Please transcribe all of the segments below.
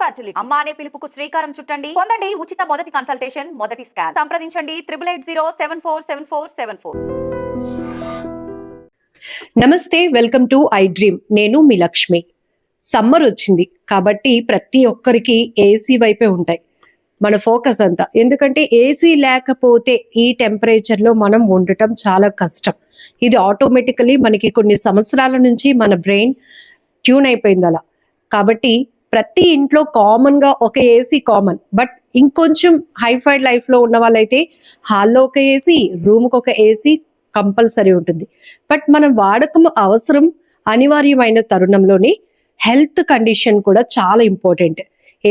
Fertility అమ్మ అనే పిలుపుకు శ్రీకారం చుట్టండి. పొందండి ఉచిత మొదటి కన్సల్టేషన్, మొదటి స్కాన్. సంప్రదించండి 8880744744. నమస్తే, వెల్కమ్ టు ఐ డ్రీమ్. నేను మీ లక్ష్మి. సమ్మర్ వచ్చింది కాబట్టి ప్రతి ఒక్కరికి ఏసీ వైపే ఉంటాయి మన ఫోకస్ అంతా. ఎందుకంటే ఏసీ లేకపోతే ఈ టెంపరేచర్లో మనం ఉండటం చాలా కష్టం. ఇది ఆటోమేటికలీ మనకి కొన్ని సంవత్సరాల నుంచి మన బ్రెయిన్ ట్యూన్ అయిపోయింది అలా. కాబట్టి ప్రతి ఇంట్లో కామన్గా ఒక ఏసీ కామన్. బట్ ఇంకొంచెం హైఫైడ్ లైఫ్లో ఉన్న వాళ్ళైతే హాల్లో ఒక ఏసీ, రూమ్కి ఒక ఏసీ కంపల్సరీ ఉంటుంది. బట్ మనం వాడకం అవసరం అనివార్యమైన తరుణంలోనే హెల్త్ కండిషన్ కూడా చాలా ఇంపార్టెంట్.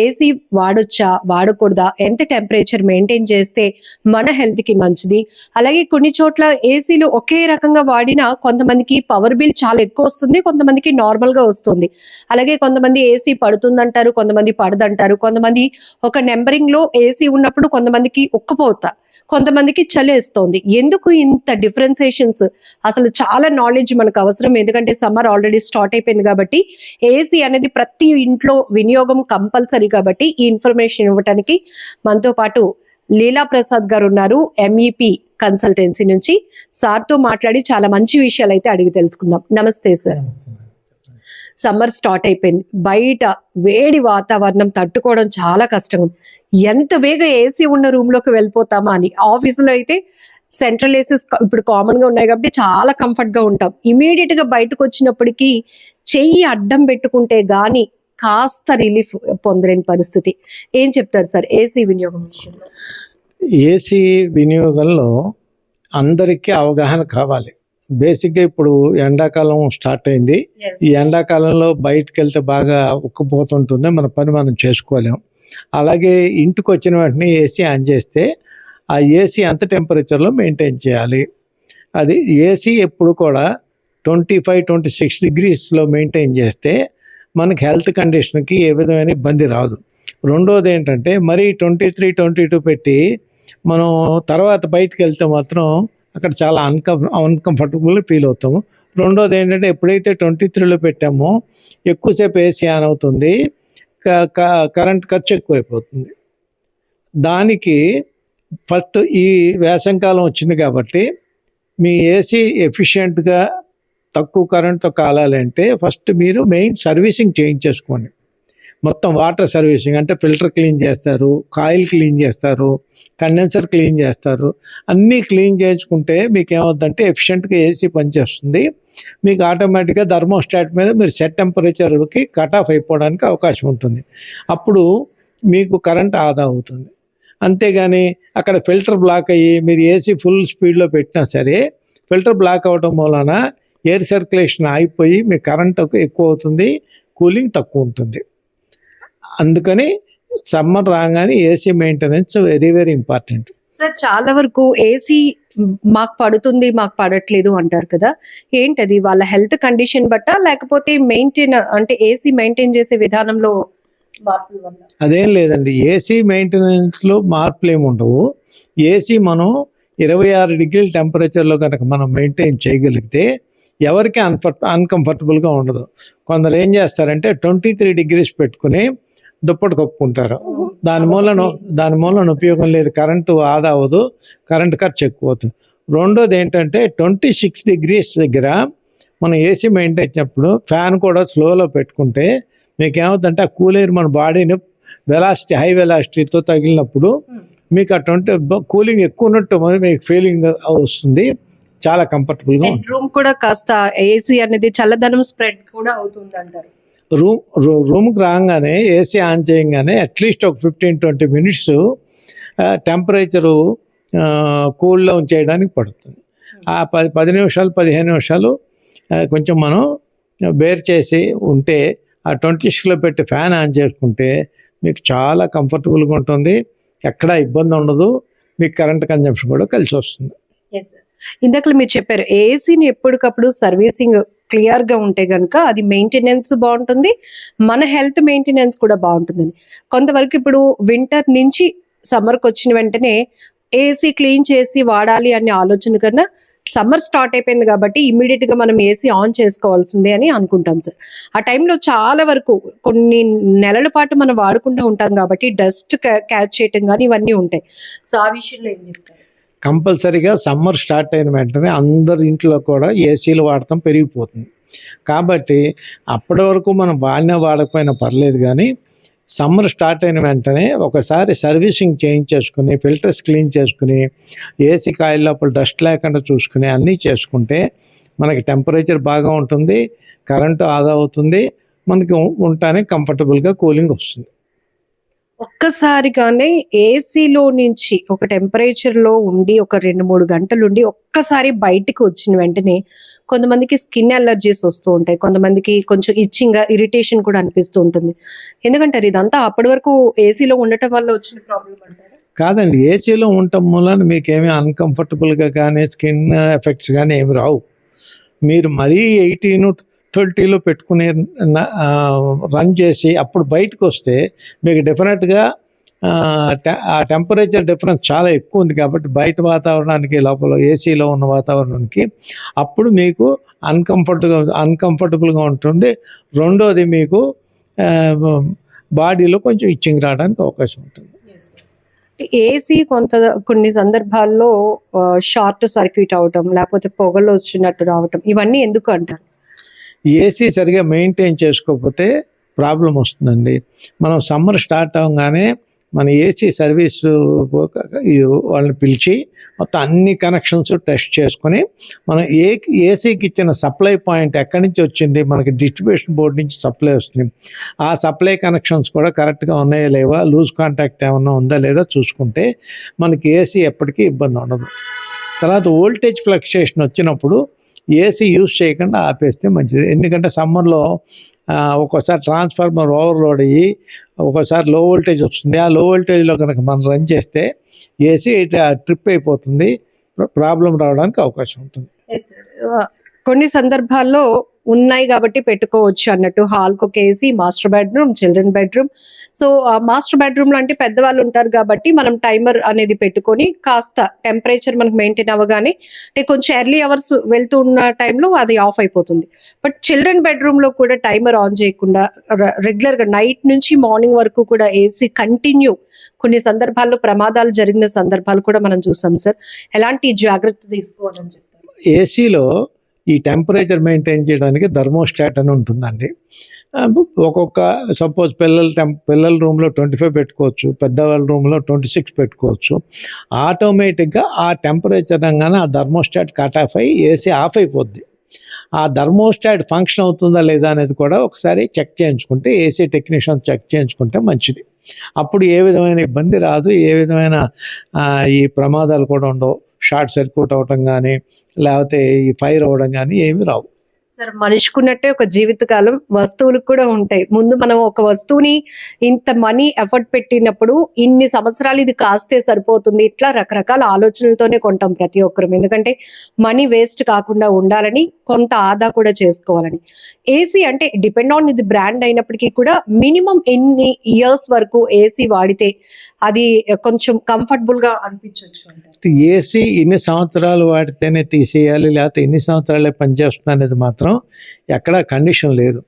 ఏసీ వాడొచ్చా, వాడకూడదా, ఎంత టెంపరేచర్ మెయింటైన్ చేస్తే మన హెల్త్కి మంచిది. అలాగే కొన్ని చోట్ల ఏసీలు ఒకే రకంగా వాడినా కొంతమందికి పవర్ బిల్ చాలా ఎక్కువ వస్తుంది, కొంతమందికి నార్మల్గా వస్తుంది. అలాగే కొంతమంది ఏసీ పడుతుందంటారు, కొంతమంది పడదంటారు. కొంతమంది ఒక నెంబరింగ్లో ఏసీ ఉన్నప్పుడు కొంతమందికి ఉక్కపోతా, కొంతమందికి చలేస్తోంది. ఎందుకు ఇంత డిఫరెన్సియేషన్స్? అసలు చాలా నాలెడ్జ్ మనకు అవసరం. ఎందుకంటే సమ్మర్ ఆల్రెడీ స్టార్ట్ అయిపోయింది కాబట్టి ఏసీ అనేది ప్రతి ఇంట్లో వినియోగం కంపల్సరీ. కాబట్టి ఈ ఇన్ఫర్మేషన్ ఇవ్వడానికి మనతో పాటు లీలా ప్రసాద్ గారు ఉన్నారు, MEP కన్సల్టెన్సీ నుంచి. సార్తో మాట్లాడి చాలా మంచి విషయాలు అయితే అడిగి తెలుసుకుందాం. నమస్తే సార్. సమ్మర్ స్టార్ట్ అయిపోయింది, బయట వేడి వాతావరణం తట్టుకోవడం చాలా కష్టం. ఎంత వేగ ఏసీ ఉన్న రూమ్ లోకి వెళ్ళిపోతామా అని. ఆఫీసులో అయితే సెంట్రల్ ఏసీస్ ఇప్పుడు కామన్ గా ఉన్నాయి కాబట్టి చాలా కంఫర్ట్ గా ఉంటాం. ఇమీడియట్ గా బయటకు వచ్చినప్పటికీ చెయ్యి అడ్డం పెట్టుకుంటే గాని కాస్త రిలీఫ్ పొందలేని పరిస్థితి. ఏం చెప్తారు సార్ ఏసీ వినియోగం విషయంలో? ఏసీ వినియోగంలో అందరికీ అవగాహన కావాలి. బేసిక్గా ఇప్పుడు ఎండాకాలం స్టార్ట్ అయింది. ఈ ఎండాకాలంలో బయటకు వెళ్తే బాగా ఉక్కపోతుంటుంది, మన పని మనం చేసుకోలేం. అలాగే ఇంటికి వచ్చిన వెంటనే ఏసీ ఆన్ చేస్తే ఆ ఏసీ ఎంత టెంపరేచర్లో మెయింటైన్ చేయాలి. అది ఏసీ ఎప్పుడు కూడా 25-26 డిగ్రీస్లో మెయింటైన్ చేస్తే మనకి హెల్త్ కండిషన్కి ఏ విధమైన ఇబ్బంది రాదు. రెండోది ఏంటంటే మరీ 23-22 పెట్టి మనం తర్వాత బయటకు వెళ్తే మాత్రం అక్కడ చాలా అన్కంఫర్టబుల్ ఫీల్ అవుతాము. రెండోది ఏంటంటే ఎప్పుడైతే 23లో పెట్టామో ఎక్కువసేపు ఏసీ ఆన్ అవుతుంది, కరెంట్ ఖర్చు ఎక్కువైపోతుంది. దానికి ఫస్ట్ ఈ వేసవికాలం వచ్చింది కాబట్టి మీ ఏసీ ఎఫిషియెంట్గా తక్కువ కరెంట్తో కాలాలంటే ఫస్ట్ మీరు మెయిన్ సర్వీసింగ్ చేయించేసుకోండి. మొత్తం వాటర్ సర్వీసింగ్ అంటే ఫిల్టర్ క్లీన్ చేస్తారు, కాయిల్ క్లీన్ చేస్తారు, కండెన్సర్ క్లీన్ చేస్తారు. అన్నీ క్లీన్ చేయించుకుంటే మీకు ఏమవుతుందంటే ఎఫిషియెంట్గా ఏసీ పనిచేస్తుంది. మీకు ఆటోమేటిక్గా థర్మోస్టాట్ మీద మీరు సెట్ టెంపరేచర్కి కట్ ఆఫ్ అయిపోవడానికి అవకాశం ఉంటుంది. అప్పుడు మీకు కరెంట్ ఆదా అవుతుంది. అంతేగాని అక్కడ ఫిల్టర్ బ్లాక్ అయ్యి మీరు ఏసీ ఫుల్ స్పీడ్లో పెట్టినా సరే ఫిల్టర్ బ్లాక్ అవ్వడం మూలన ఎయిర్ సర్క్యులేషన్ ఆగిపోయి మీ కరెంట్ ఎక్కువ అవుతుంది, కూలింగ్ తక్కువ ఉంటుంది. అందుకని సమ్మర్ రాగానే AC maintenance very very important. Sir చాలా వరకు ఏసీ మాకు పడుతుంది, మాకు పడట్లేదు అంటారు కదా, ఏంటది? వాళ్ళ హెల్త్ కండిషన్ బట్టా లేకపోతే మెయింటైన్ అంటే ఏసీ మెయింటైన్ చేసే విధానంలో మార్పుల వల్ల? అదేం లేదండి, ఏసీ మెయింటెనెన్స్లో మార్పులు ఏమి ఉండవు. ఏసీ మనం 26 డిగ్రీల టెంపరేచర్లో కనుక మనం మెయింటైన్ చేయగలిగితే ఎవరికి అన్కంఫర్టబుల్గా ఉండదు. కొందరు ఏం చేస్తారంటే 23 డిగ్రీస్ పెట్టుకుని దుప్పటి కప్పుకుంటారు. దాని మూలన ఉపయోగం లేదు, కరెంటు ఆదా అవ్వదు, కరెంట్ ఖర్చు ఎక్కువ అవుతుంది. రెండోది ఏంటంటే 26 డిగ్రీస్ దగ్గర మనం ఏసీ మెయింటైన్ చేసినప్పుడు ఫ్యాన్ కూడా స్లోలో పెట్టుకుంటే మీకు ఏమవుతుందంటే ఆ కూల్ ఎయిర్ మన బాడీని హై వెలాసిటీతో తగిలినప్పుడు మీకు అటువంటి కూలింగ్ ఎక్కువ ఉన్నట్టు మీకు ఫీలింగ్ వస్తుంది, చాలా కంఫర్టబుల్గా ఉంటుంది. రూమ్ కూడా కాస్త ఏసీ అనేది చల్లదనం స్ప్రెడ్ కూడా అవుతుంది అంటారు. రూమ్కి రాగానే ఏసీ ఆన్ చేయగానే అట్లీస్ట్ ఒక 15-20 మినిట్స్ టెంపరేచరు కూల్ డౌన్ చేయడానికి పడుతుంది. ఆ 10 నిమిషాలు 15 నిమిషాలు కొంచెం మనం బేర్ చేసి ఉంటే ఆ 26లో పెట్టి ఫ్యాన్ ఆన్ చేసుకుంటే మీకు చాలా కంఫర్టబుల్గా ఉంటుంది, ఎక్కడా ఇబ్బంది ఉండదు, మీకు కరెంట్ కన్జంప్షన్ కూడా కలిసి వస్తుంది. ఇందాక మీరు చెప్పారు ఏసీని ఎప్పటికప్పుడు సర్వీసింగ్ క్లియర్ గా ఉంటే గనుక అది మెయింటెనెన్స్ బాగుంటుంది, మన హెల్త్ మెయింటెనెన్స్ కూడా బాగుంటుందని. కొంతవరకు ఇప్పుడు వింటర్ నుంచి సమ్మర్కి వచ్చిన వెంటనే ఏసీ క్లీన్ చేసి వాడాలి అనే ఆలోచన కన్నా సమ్మర్ స్టార్ట్ అయిపోయింది కాబట్టి ఇమ్మీడియట్ గా మనం ఏసీ ఆన్ చేసుకోవాల్సిందే అని అనుకుంటాం సార్. ఆ టైంలో చాలా వరకు కొన్ని నెలల పాటు మనం వాడుకుంటూ ఉంటాం కాబట్టి డస్ట్ క్యాచ్ చేయటం కానీ ఇవన్నీ ఉంటాయి. సో ఆ విషయంలో ఏం చెప్తారు? కంపల్సరీగా సమ్మర్ స్టార్ట్ అయిన వెంటనే అందరి ఇంట్లో కూడా ఏసీలు వాడటం పెరిగిపోతుంది. కాబట్టి అప్పటి వరకు మనం వాడకపోయినా పర్లేదు, కానీ సమ్మర్ స్టార్ట్ అయిన వెంటనే ఒకసారి సర్వీసింగ్ చేయించేసుకుని ఫిల్టర్స్ క్లీన్ చేసుకుని ఏసీ కాయిల్ లోపల డస్ట్ లేకుండా చూసుకుని అన్నీ చేసుకుంటే మనకి టెంపరేచర్ బాగా ఉంటుంది, కరెంటు ఆదా అవుతుంది, మనకి ఉండటానికి కంఫర్టబుల్గా కూలింగ్ వస్తుంది. ఒక్కసారిగానే ఏసీలో నుంచి ఒక టెంపరేచర్ లో ఉండి ఒక 2-3 గంటలు ఉండి ఒక్కసారి బయటకు వచ్చిన వెంటనే కొంతమందికి స్కిన్ అలర్జీస్ వస్తూ ఉంటాయి, కొంతమందికి కొంచెం ఇచ్చింగ్ ఇరిటేషన్ కూడా అనిపిస్తూ ఉంటుంది. ఎందుకంటారు ఇదంతా అప్పటి వరకు ఏసీలో ఉండటం వల్ల వచ్చిన ప్రాబ్లం అంటారు? కాదండి, ఏసీలో ఉండటం మూలన మీకేమీ అన్కంఫర్టబుల్గా కానీ స్కిన్ ఎఫెక్ట్స్ కానీ ఏమి రావు. మీరు మరీ 18-20లో పెట్టుకుని రన్ చేసి అప్పుడు బయటకు వస్తే మీకు డెఫినెట్గా ఆ టెంపరేచర్ డిఫరెన్స్ చాలా ఎక్కువ ఉంది కాబట్టి బయట వాతావరణానికి లోపల ఏసీలో ఉన్న వాతావరణానికి అప్పుడు మీకు అన్కంఫర్టబుల్గా ఉంటుంది. రెండోది మీకు బాడీలో కొంచెం ఇచ్చింగ్ రావడానికి అవకాశం ఉంటుంది. ఏసీ కొన్ని సందర్భాల్లో షార్ట్ సర్క్యూట్ అవటం లేకపోతే పొగలు వచ్చినట్టు రావటం ఇవన్నీ ఎందుకు అంటారు? ఏసీ సరిగా మెయింటైన్ చేసుకోకపోతే ప్రాబ్లం వస్తుందండి. మనం సమ్మర్ స్టార్ట్ అవ్వగానే మన ఏసీ సర్వీస్ వాళ్ళని పిలిచి మొత్తం అన్ని కనెక్షన్స్ టెస్ట్ చేసుకొని మనం ఏసీకి ఇచ్చిన సప్లై పాయింట్ ఎక్కడి నుంచి వచ్చింది, మనకి డిస్ట్రిబ్యూషన్ బోర్డు నుంచి సప్లై వస్తుంది, ఆ సప్లై కనెక్షన్స్ కూడా కరెక్ట్గా ఉన్నాయా లేవా, లూజ్ కాంటాక్ట్ ఏమన్నా ఉందా లేదా చూసుకుంటే మనకి ఏసీ ఎప్పటికీ ఇబ్బంది ఉండదు. తర్వాత వోల్టేజ్ ఫ్లక్చుయేషన్ వచ్చినప్పుడు ఏసీ యూజ్ చేయకుండా ఆపేస్తే మంచిది. ఎందుకంటే సమ్మర్లో ఒక్కోసారి ట్రాన్స్ఫార్మర్ ఓవర్లోడ్ అయ్యి ఒక్కోసారి లో వోల్టేజ్ వస్తుంది. ఆ లో వోల్టేజ్లో కనుక మనం రన్ చేస్తే ఏసీ ట్రిప్ అయిపోతుంది, ప్రాబ్లం రావడానికి అవకాశం ఉంటుంది. కొన్ని సందర్భాల్లో ఉన్నాయి కాబట్టి పెట్టుకోవచ్చు అన్నట్టు హాల్కి ఒక AC, master bedroom, children bedroom. So master bedroom అంటే పెద్దవాళ్ళు ఉంటారు కాబట్టి మనం టైమర్ అనేది పెట్టుకొని కాస్త టెంపరేచర్ మనకు మెయింటైన్ అవ్వగానే అంటే కొంచెం ఎర్లీ అవర్స్ వెళ్తూ ఉన్న టైంలో అది ఆఫ్ అయిపోతుంది. బట్ చిల్డ్రన్ బెడ్రూమ్ లో కూడా టైమర్ ఆన్ చేయకుండా రెగ్యులర్ గా నైట్ నుంచి మార్నింగ్ వరకు కూడా ఏసీ కంటిన్యూ కొన్ని సందర్భాల్లో ప్రమాదాలు జరిగిన సందర్భాలు కూడా మనం చూసాం సార్. ఎలాంటి జాగ్రత్త తీసుకోవాలని చెప్తారు? ఏసీలో ఈ టెంపరేచర్ మెయింటైన్ చేయడానికి థర్మోస్టాట్ అని ఉంటుందండి. ఒక్కొక్క సపోజ్ పిల్లల రూమ్లో 25 పెట్టుకోవచ్చు, పెద్దవాళ్ళ రూమ్లో 26 పెట్టుకోవచ్చు. ఆటోమేటిక్గా ఆ టెంపరేచర్ అనగానే ఆ థర్మోస్టాట్ కట్ ఆఫ్ అయ్యి ఏసీ ఆఫ్ అయిపోద్ది. ఆ థర్మోస్టాట్ ఫంక్షన్ అవుతుందా లేదా అనేది కూడా ఒకసారి చెక్ చేయించుకుంటే, ఏసీ టెక్నీషియన్ చెక్ చేయించుకుంటే మంచిది. అప్పుడు ఏ విధమైన ఇబ్బంది రాదు, ఏ విధమైన ఈ ప్రమాదాలు కూడా ఉండవు. షార్ట్ సర్క్యూట్ అవటం కానీ లేకపోతే ఈ ఫైర్ అవ్వడం కానీ ఏమి రావు. సార్ మనిషికున్నట్టే ఒక జీవితకాలం వస్తువులకు కూడా ఉంటాయి. ముందు మనం ఒక వస్తువుని ఇంత మనీ ఎఫర్ట్ పెట్టినప్పుడు ఇన్ని సంవత్సరాలు ఇది కాస్తే సరిపోతుంది, ఇట్లా రకరకాల ఆలోచనలతోనే కొంటాం ప్రతి ఒక్కరు. ఎందుకంటే మనీ వేస్ట్ కాకుండా ఉండాలని, కొంత ఆదా కూడా చేసుకోవాలని. ఏసీ అంటే డిపెండ్ ఆన్ ఇది బ్రాండ్ అయినప్పటికీ కూడా మినిమం ఎన్ని ఇయర్స్ వరకు ఏసీ వాడితే అది కొంచెం కంఫర్టబుల్ గా అనిపించవచ్చు అంటారు? ఏసీ ఇన్ని సంవత్సరాలు వాడితేనే తీసేయాలి లేకపోతే ఇన్ని సంవత్సరాలే పనిచేస్తుంది అనేది మాత్రం ఎక్కడా కండిషన్ లేదు.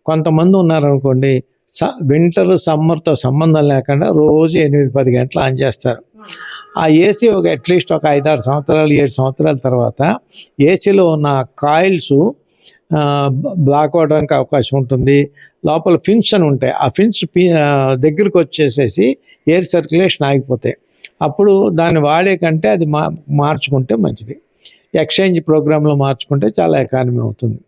కొంతమంది ఉన్నారనుకోండి, వింటర్ సమ్మర్తో సంబంధం లేకుండా రోజు 8-10 గంటలు ఆన్ చేస్తారు. ఆ ఏసీ అట్లీస్ట్ ఒక 5-6 సంవత్సరాలు 7 సంవత్సరాల తర్వాత ఏసీలో ఉన్న కాయిల్స్ బ్లాక్ అవ్వడానికి అవకాశం ఉంటుంది. లోపల ఫిన్స్ అని ఉంటాయి, ఆ ఫిన్స్ దగ్గరికి వచ్చేసేసి ఎయిర్ సర్క్యులేషన్ ఆగిపోతాయి. అప్పుడు దాన్ని వాడే కంటే అది మార్చుకుంటే మంచిది. ఎక్స్చేంజ్ ప్రోగ్రాంలో మార్చుకుంటే చాలా ఎకానమీ అవుతుంది.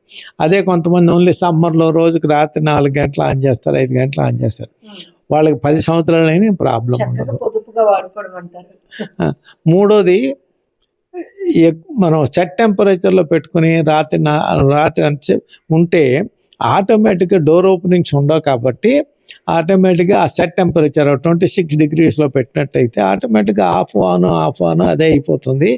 అదే కొంతమంది ఓన్లీ సమ్మర్లో రోజుకి రాత్రి 4 గంటలు ఆన్ చేస్తారు, 5 గంటలు ఆన్ చేస్తారు. వాళ్ళకి 10 సంవత్సరాలు అయినా ప్రాబ్లం ఉండదు. మూడోది, మనం సెట్ టెంపరేచర్లో పెట్టుకుని రాత్రి అంత ఉంటే ఆటోమేటిక్గా డోర్ ఓపెనింగ్స్ ఉండవు కాబట్టి ఆటోమేటిక్గా ఆ సెట్ టెంపరేచర్ 26 degreesలో పెట్టినట్టయితే ఆటోమేటిక్గా ఆఫ్ ఆన్ అదే అయిపోతుంది.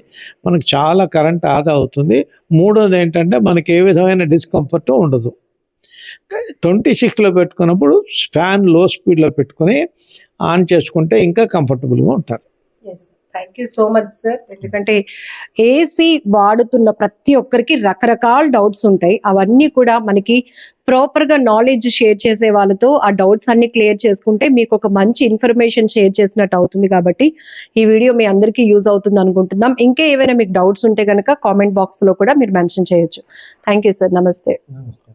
మనకు చాలా కరెంట్ ఆదా అవుతుంది. మూడోది ఏంటంటే మనకి ఏ విధమైన డిస్కంఫర్ట్ ఉండదు. 26లో పెట్టుకున్నప్పుడు ఫ్యాన్ లో స్పీడ్లో పెట్టుకుని ఆన్ చేసుకుంటే ఇంకా కంఫర్టబుల్గా ఉంటారు. Thank you so much sir. ఎందుకంటే ఏసీ వాడుతున్న ప్రతి ఒక్కరికి రకరకాల డౌట్స్ ఉంటాయి. అవన్నీ కూడా మనకి ప్రాపర్ గా నాలెడ్జ్ షేర్ చేసే వాళ్ళతో ఆ డౌట్స్ అన్ని క్లియర్ చేసుకుంటే మీకు ఒక మంచి ఇన్ఫర్మేషన్ షేర్ చేసినట్టు అవుతుంది. కాబట్టి ఈ వీడియో మీ అందరికీ యూజ్ అవుతుంది అనుకుంటున్నాం. ఇంకా ఏవైనా మీకు డౌట్స్ ఉంటే కనుక కామెంట్ బాక్స్ లో కూడా మీరు మెన్షన్ చేయొచ్చు. Thank you sir. నమస్తే. నమస్తే.